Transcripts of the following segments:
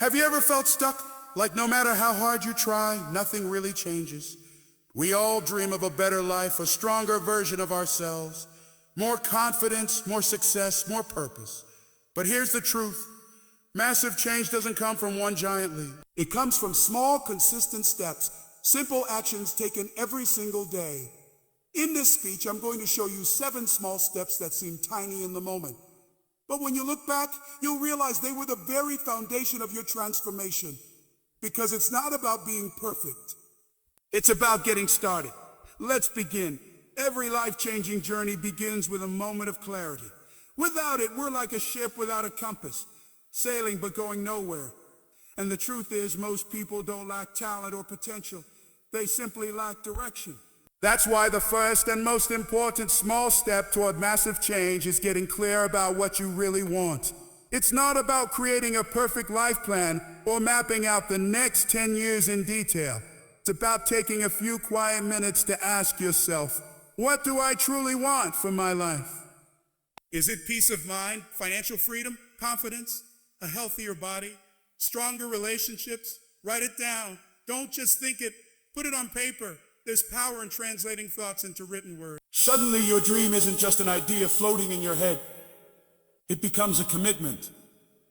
Have you ever felt stuck? Like no matter how hard you try, nothing really changes. We all dream of a better life, a stronger version of ourselves, more confidence, more success, more purpose. But here's the truth. Massive change doesn't come from one giant leap. It comes from small, consistent steps, simple actions taken every single day. In this speech, I'm going to show you 7 small steps that seem tiny in the moment. But when you look back, you'll realize they were the very foundation of your transformation. Because it's not about being perfect. It's about getting started. Let's begin. Every life-changing journey begins with a moment of clarity. Without it, we're like a ship without a compass, sailing but going nowhere. And the truth is, most people don't lack talent or potential. They simply lack direction. That's why the first and most important small step toward massive change is getting clear about what you really want. It's not about creating a perfect life plan or mapping out the next 10 years in detail. It's about taking a few quiet minutes to ask yourself, what do I truly want from my life? Is it peace of mind, financial freedom, confidence, a healthier body, stronger relationships? Write it down. Don't just think it, put it on paper. There's power in translating thoughts into written words. Suddenly your dream isn't just an idea floating in your head. It becomes a commitment,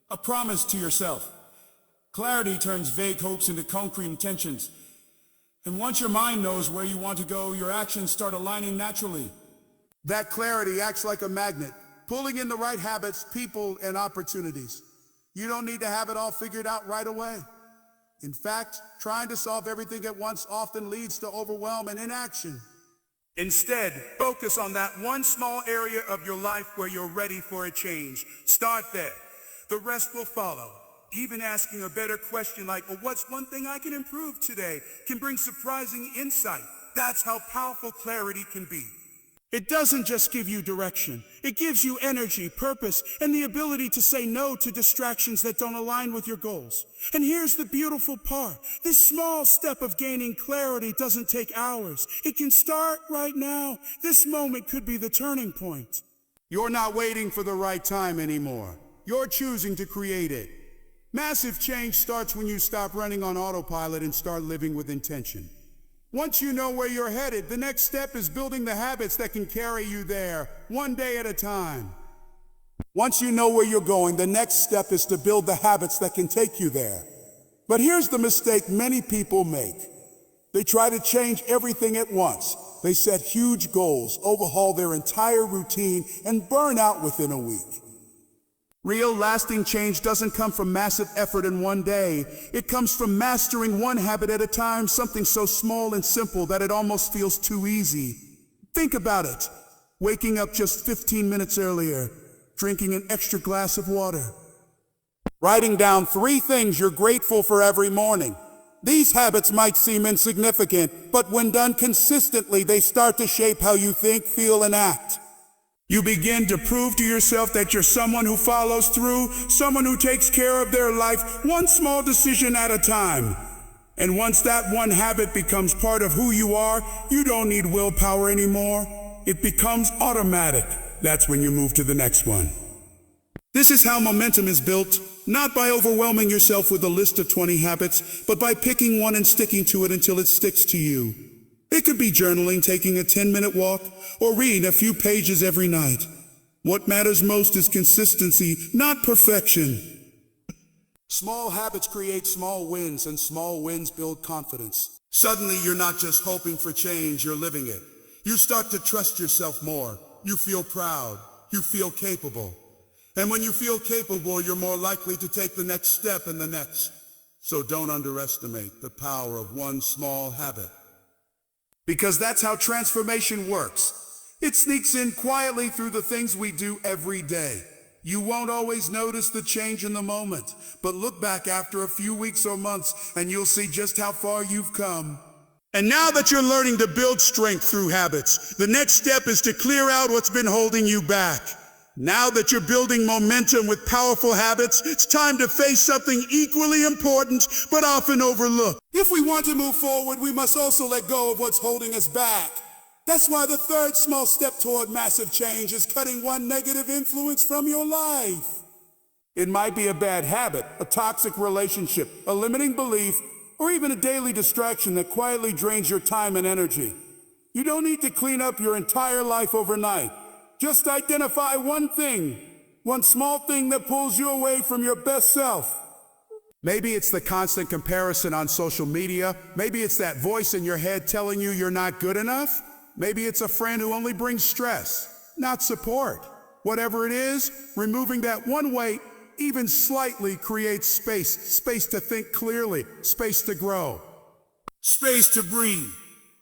a promise to yourself. Clarity turns vague hopes into concrete intentions. And once your mind knows where you want to go, your actions start aligning naturally. That clarity acts like a magnet, pulling in the right habits, people, and opportunities. You don't need to have it all figured out right away. In fact, trying to solve everything at once often leads to overwhelm and inaction. Instead, focus on that one small area of your life where you're ready for a change. Start there. The rest will follow. Even asking a better question like, well, what's one thing I can improve today, can bring surprising insight. That's how powerful clarity can be. It doesn't just give you direction. It gives you energy, purpose, and the ability to say no to distractions that don't align with your goals. And here's the beautiful part. This small step of gaining clarity doesn't take hours. It can start right now. This moment could be the turning point. You're not waiting for the right time anymore. You're choosing to create it. Massive change starts when you stop running on autopilot and start living with intention. Once you know where you're headed, the next step is building the habits that can carry you there, one day at a time. Once you know where you're going, the next step is to build the habits that can take you there. But here's the mistake many people make. They try to change everything at once. They set huge goals, overhaul their entire routine, and burn out within a week. Real lasting change doesn't come from massive effort in one day. It comes from mastering one habit at a time, something so small and simple that it almost feels too easy. Think about it. Waking up just 15 minutes earlier, drinking an extra glass of water. Writing down 3 things you're grateful for every morning. These habits might seem insignificant, but when done consistently, they start to shape how you think, feel, and act. You begin to prove to yourself that you're someone who follows through, someone who takes care of their life, one small decision at a time. And once that one habit becomes part of who you are, you don't need willpower anymore. It becomes automatic. That's when you move to the next one. This is how momentum is built, not by overwhelming yourself with a list of 20 habits, but by picking one and sticking to it until it sticks to you. It could be journaling, taking a 10-minute walk, or reading a few pages every night. What matters most is consistency, not perfection. Small habits create small wins, and small wins build confidence. Suddenly, you're not just hoping for change, you're living it. You start to trust yourself more. You feel proud. You feel capable. And when you feel capable, you're more likely to take the next step and the next. So don't underestimate the power of one small habit. Because that's how transformation works. It sneaks in quietly through the things we do every day. You won't always notice the change in the moment, but look back after a few weeks or months and you'll see just how far you've come. And now that you're learning to build strength through habits, the next step is to clear out what's been holding you back. Now that you're building momentum with powerful habits, it's time to face something equally important, but often overlooked. If we want to move forward, we must also let go of what's holding us back. That's why the third small step toward massive change is cutting one negative influence from your life. It might be a bad habit, a toxic relationship, a limiting belief, or even a daily distraction that quietly drains your time and energy. You don't need to clean up your entire life overnight. Just identify one thing, one small thing that pulls you away from your best self. Maybe it's the constant comparison on social media. Maybe it's that voice in your head telling you you're not good enough. Maybe it's a friend who only brings stress, not support. Whatever it is, removing that one weight, even slightly, creates space to think clearly, space to grow. Space to breathe.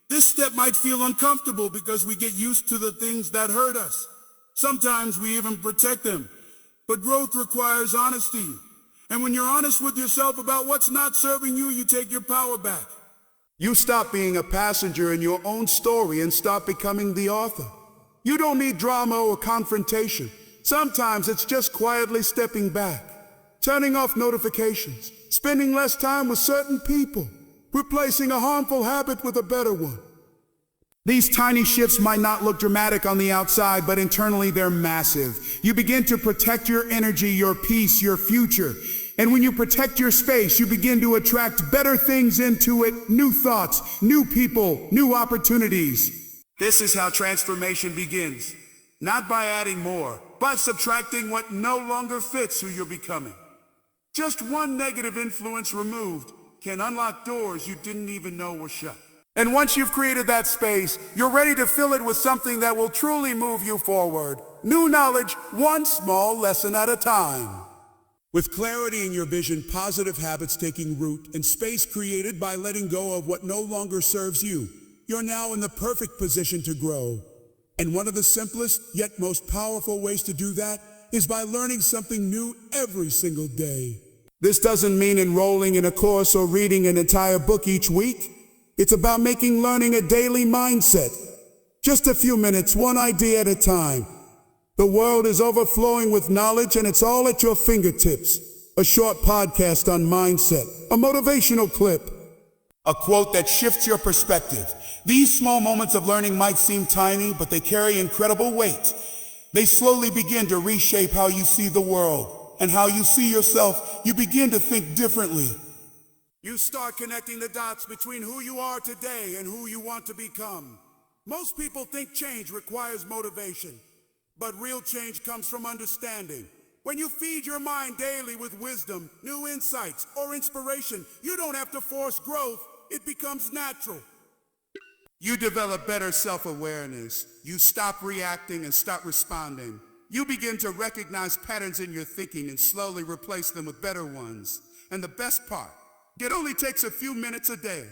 This step might feel uncomfortable because we get used to the things that hurt us. Sometimes we even protect them. But growth requires honesty. And when you're honest with yourself about what's not serving you, you take your power back. You stop being a passenger in your own story and stop becoming the author. You don't need drama or confrontation. Sometimes it's just quietly stepping back, turning off notifications, spending less time with certain people, replacing a harmful habit with a better one. These tiny shifts might not look dramatic on the outside, but internally they're massive. You begin to protect your energy, your peace, your future. And when you protect your space, you begin to attract better things into it, new thoughts, new people, new opportunities. This is how transformation begins. Not by adding more, but subtracting what no longer fits who you're becoming. Just one negative influence removed can unlock doors you didn't even know were shut. And once you've created that space, you're ready to fill it with something that will truly move you forward. New knowledge, one small lesson at a time. With clarity in your vision, positive habits taking root, and space created by letting go of what no longer serves you, you're now in the perfect position to grow. And one of the simplest yet most powerful ways to do that is by learning something new every single day. This doesn't mean enrolling in a course or reading an entire book each week. It's about making learning a daily mindset. Just a few minutes, one idea at a time. The world is overflowing with knowledge and it's all at your fingertips. A short podcast on mindset, a motivational clip, a quote that shifts your perspective. These small moments of learning might seem tiny, but they carry incredible weight. They slowly begin to reshape how you see the world and how you see yourself. You begin to think differently. You start connecting the dots between who you are today and who you want to become. Most people think change requires motivation, but real change comes from understanding. When you feed your mind daily with wisdom, new insights, or inspiration, you don't have to force growth. It becomes natural. You develop better self-awareness. You stop reacting and start responding. You begin to recognize patterns in your thinking and slowly replace them with better ones. And the best part, it only takes a few minutes a day.